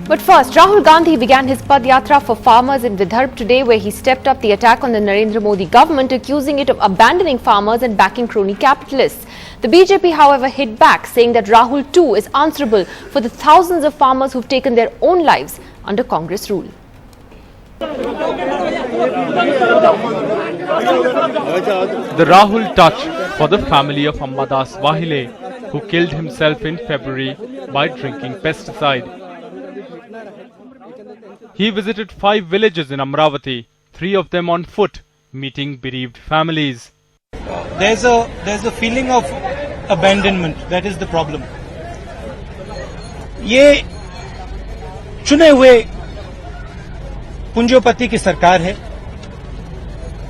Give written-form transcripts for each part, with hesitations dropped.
But first, Rahul Gandhi began his padyatra for farmers in Vidharbha today, where he stepped up the attack on the Naendra Modi government, accusing it of abandoning farmers and backing crony capitalists. The BJP, however, hit back, saying that Rahul too is answerable for the thousands of farmers who've taken their own lives under Congress rule. The Rahul touch for the family of Ammadas Wahile, who killed himself in February by drinking pesticide. He visited 5 villages in Amravati, 3 of them on foot, meeting bereaved families. There's a feeling of abandonment. That is the problem. ये चुने हुए पूंजीपति की सरकार है.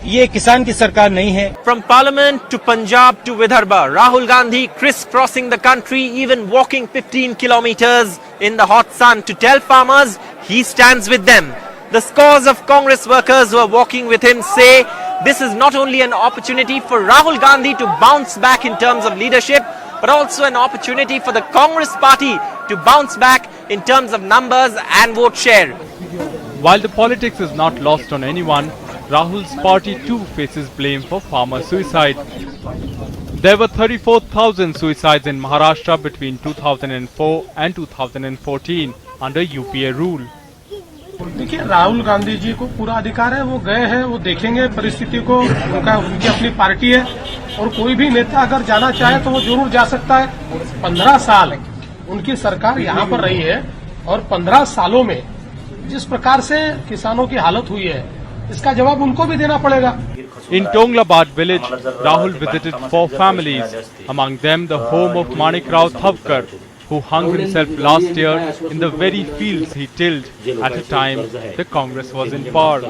ये किसान की सरकार नहीं है. From Parliament to Punjab to Vidharbha, Rahul Gandhi crisscrossing the country, even walking 15 kilometers in the hot sun to tell farmers he stands with them. The scores of Congress workers who are walking with him say this is not only an opportunity for Rahul Gandhi to bounce back in terms of leadership, but also an opportunity for the Congress party to bounce back in terms of numbers and vote share. While the politics is not lost on anyone, Rahul's party too faces blame for farmer suicide. There were 34,000 suicides in Maharashtra between 2004 and 2014 under UPA rule. देखिए, राहुल गांधी जी को पूरा अधिकार है, वो गए हैं, वो देखेंगे परिस्थिति को, उनकी अपनी पार्टी है और कोई भी नेता अगर जाना चाहे तो वो जरूर जा सकता है. 15 साल उनकी सरकार यहाँ पर रही है और 15 सालों में जिस प्रकार से किसानों की हालत हुई है, इसका जवाब उनको भी देना पड़ेगा. In Tonglabad village, Rahul visited 4 families, among them the home of Manik Rao Thavkar, who hung himself last year in the very fields he tilled at a time the Congress was in power.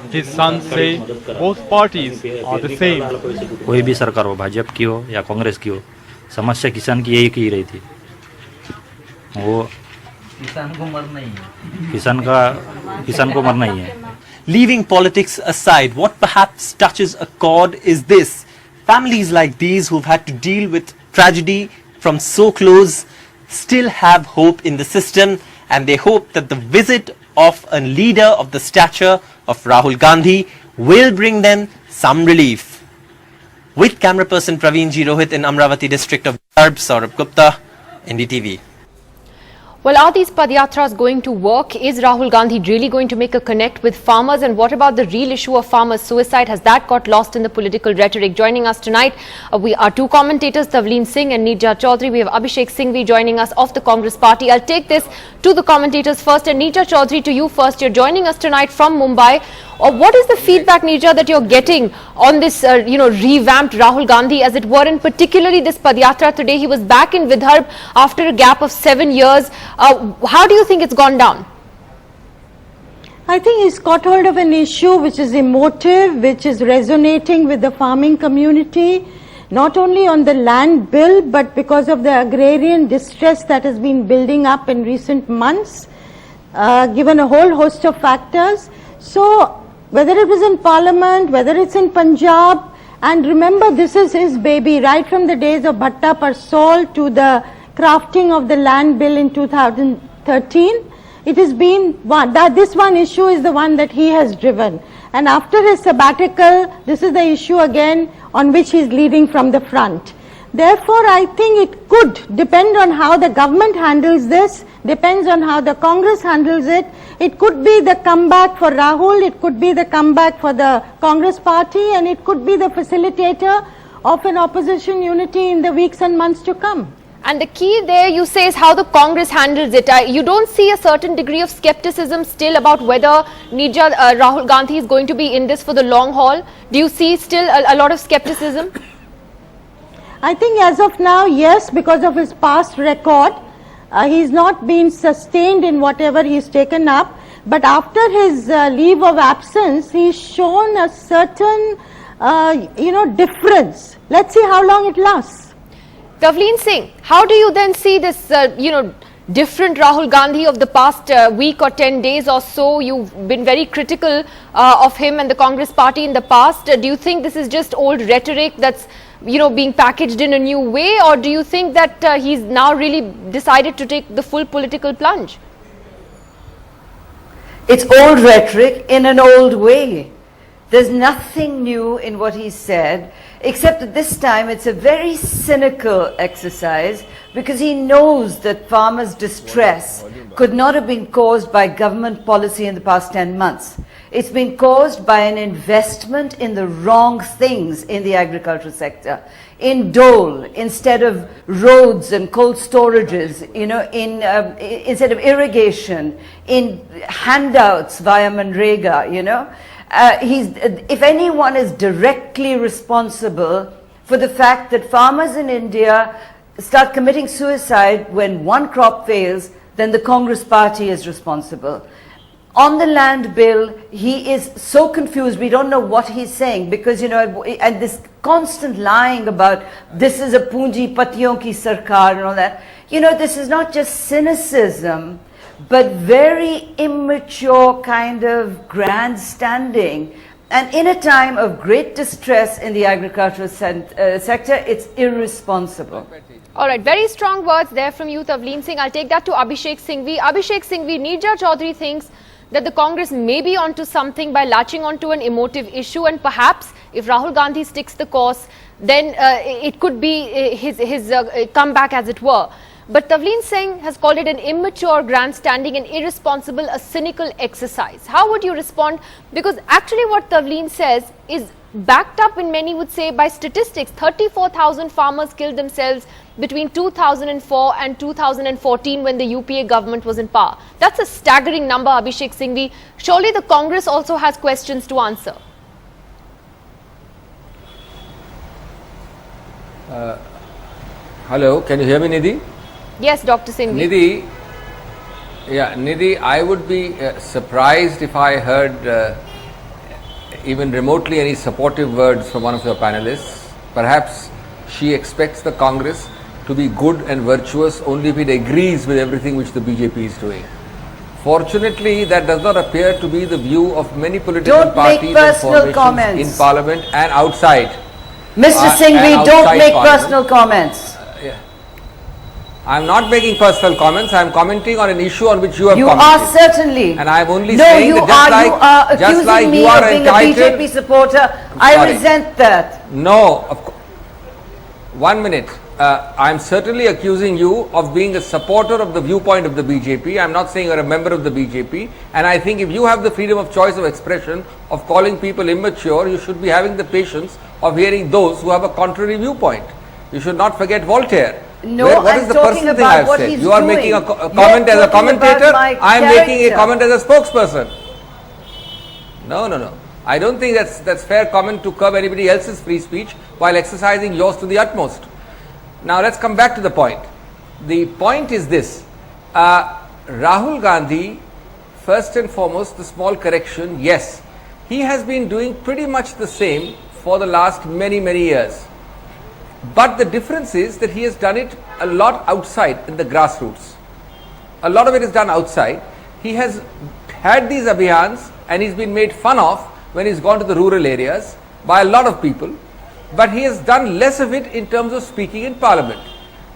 His sons say both parties are the same. कोई भी सरकार हो, भाजपा की हो या कांग्रेस की हो, समस्या किसान की यही की रही थी. वो किसान को मरना ही है. Leaving politics aside, what perhaps touches a chord is this. Families like these who've had to deal with tragedy from so close still have hope in the system, and they hope that the visit of a leader of the stature of Rahul Gandhi will bring them some relief. With camera person Praveen G. Rohit in Amravati district of Vidharbha, Saurabh Gupta, NDTV. Well, are these padyatras going to work? Is Rahul Gandhi really going to make a connect with farmers? And what about the real issue of farmers' suicide? Has that got lost in the political rhetoric? Joining us tonight, we are 2 commentators, Tavleen Singh and Neerja Chaudhary. We have Abhishek Singhvi joining us of the Congress party. I'll take this to the commentators first. And Neerja Chaudhary, to you first. You're joining us tonight from Mumbai. What is the feedback, Neerja, that you're getting on this, revamped Rahul Gandhi, as it were, and particularly this padyatra today? He was back in Vidharbha after a gap of 7 years. How do you think it's gone down? I think he's caught hold of an issue which is emotive, which is resonating with the farming community, not only on the land bill, but because of the agrarian distress that has been building up in recent months, given a whole host of factors. So, whether it was in Parliament, whether it's in Punjab, and remember, this is his baby, right from the days of Bhatta Parsol to the crafting of the land bill in 2013, it has been this one issue is the one that he has driven. And after his sabbatical, this is the issue again on which he is leading from the front. Therefore, I think it could depend on how the government handles this, depends on how the Congress handles it. It could be the comeback for Rahul, it could be the comeback for the Congress party, and it could be the facilitator of an opposition unity in the weeks and months to come. And the key there, you say, is how the Congress handles it. You don't see a certain degree of skepticism still about whether Rahul Gandhi is going to be in this for the long haul? Do you see still a lot of skepticism? I think as of now, yes, because of his past record. He's not been sustained in whatever he's taken up. But after his leave of absence, he's shown a certain, difference. Let's see how long it lasts. Tavleen Singh, how do you then see this, different Rahul Gandhi of the past week or 10 days or so? You've been very critical of him and the Congress party in the past. Do you think this is just old rhetoric that's being packaged in a new way, or do you think that he's now really decided to take the full political plunge? It's old rhetoric in an old way. There's nothing new in what he said, except that this time it's a very cynical exercise because he knows that farmers' distress could not have been caused by government policy in the past 10 months. It's been caused by an investment in the wrong things in the agricultural sector. In dole, instead of roads and cold storages, instead of irrigation, in handouts via Manrega, if anyone is directly responsible for the fact that farmers in India start committing suicide when one crop fails, then the Congress party is responsible. On the land bill, he is so confused, we don't know what he's saying because, and this constant lying about this is a Punji Patiyon ki sarkar and all that. This is not just cynicism, but very immature kind of grandstanding. And in a time of great distress in the agricultural sector, it's irresponsible. All right, very strong words there from you, Tavleen Singh. I'll take that to Abhishek Singhvi. Abhishek Singhvi, Neerja Chaudhary thinks that the Congress may be onto something by latching onto an emotive issue, and perhaps if Rahul Gandhi sticks the course, then it could be his comeback, as it were. But Tavleen Singh has called it an immature, grandstanding and irresponsible, a cynical exercise. How would you respond? Because actually what Tavleen says is backed up, in many would say, by statistics. 34,000 farmers killed themselves between 2004 and 2014 when the UPA government was in power. That's a staggering number, Abhishek Singhvi. Surely the Congress also has questions to answer. Hello, can you hear me, Nidhi? Yes, Dr. Singhvi. Nidhi, I would be surprised if I heard even remotely any supportive words from one of your panelists. Perhaps she expects the Congress to be good and virtuous only if it agrees with everything which the BJP is doing. Fortunately, that does not appear to be the view of many political parties and formations in Parliament and outside. Mr. Singhvi, don't make personal comments. I am not making personal comments. I am commenting on an issue on which you have commented. You are certainly. And I am only saying that just like you are entitled. A BJP supporter. I resent that. No, of course. 1 minute. I am certainly accusing you of being a supporter of the viewpoint of the BJP. I am not saying you are a member of the BJP. And I think if you have the freedom of choice of expression of calling people immature, you should be having the patience of hearing those who have a contrary viewpoint. You should not forget Voltaire. No, what is the personal thing I have said? You are making a comment as a commentator. I am making a comment as a spokesperson. No. I don't think that's fair comment to curb anybody else's free speech while exercising yours to the utmost. Now let's come back to the point. The point is this. Rahul Gandhi, first and foremost, the small correction, yes, he has been doing pretty much the same for the last many years. But the difference is that he has done it a lot outside in the grassroots. A lot of it is done outside. He has had these abhiyans and he's been made fun of when he's gone to the rural areas by a lot of people. But he has done less of it in terms of speaking in Parliament.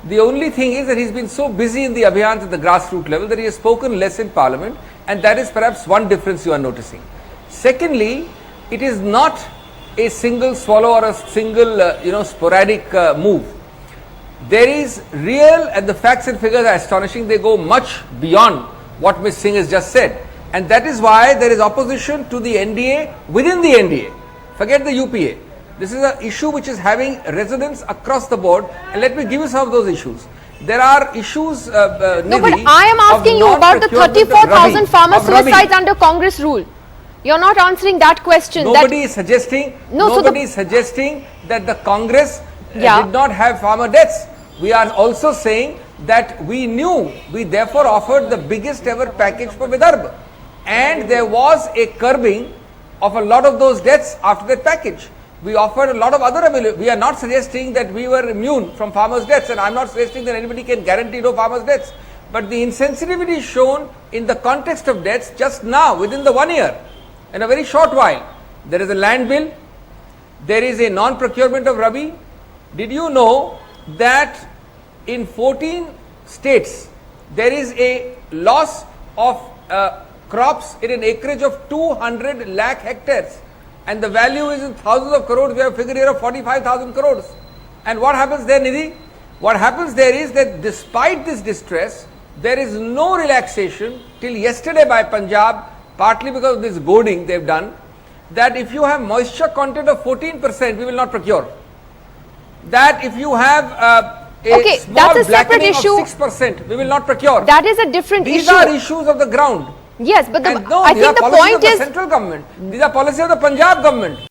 The only thing is that he's been so busy in the abhiyans at the grassroots level that he has spoken less in Parliament, and that is perhaps one difference you are noticing. Secondly, it is not a single swallow or a single sporadic move. There is real, and the facts and figures are astonishing. They go much beyond what Ms. Singh has just said, and that is why there is opposition to the NDA within the NDA. Forget the UPA. This is an issue which is having resonance across the board, and let me give you some of those issues. There are issues, no, but I am asking you about the 34,000 farmer suicides under Congress rule. You're not answering that question. Nobody is suggesting. Nobody is suggesting that the Congress did not have farmer deaths. We are also saying that we knew. We therefore offered the biggest ever package for Vidharbha, and there was a curbing of a lot of those deaths after that package. We offered a lot of other available. We are not suggesting that we were immune from farmers' deaths, and I am not suggesting that anybody can guarantee no farmers' deaths. But the insensitivity shown in the context of deaths just now, within the 1 year, in a very short while. There is a land bill, there is a non-procurement of Rabi. Did you know that in 14 states there is a loss of crops in an acreage of 200 lakh hectares. And the value is in thousands of crores. We have a figure here of 45,000 crores. And what happens there, Nidhi? What happens there is that despite this distress, there is no relaxation till yesterday by Punjab, partly because of this boarding they've done, that if you have moisture content of 14%, we will not procure. That if you have a small blackening of 6%, we will not procure. That is a different issue. These are issues of the ground. Yes, but I I think the point is the central government. These are policies of the Punjab government.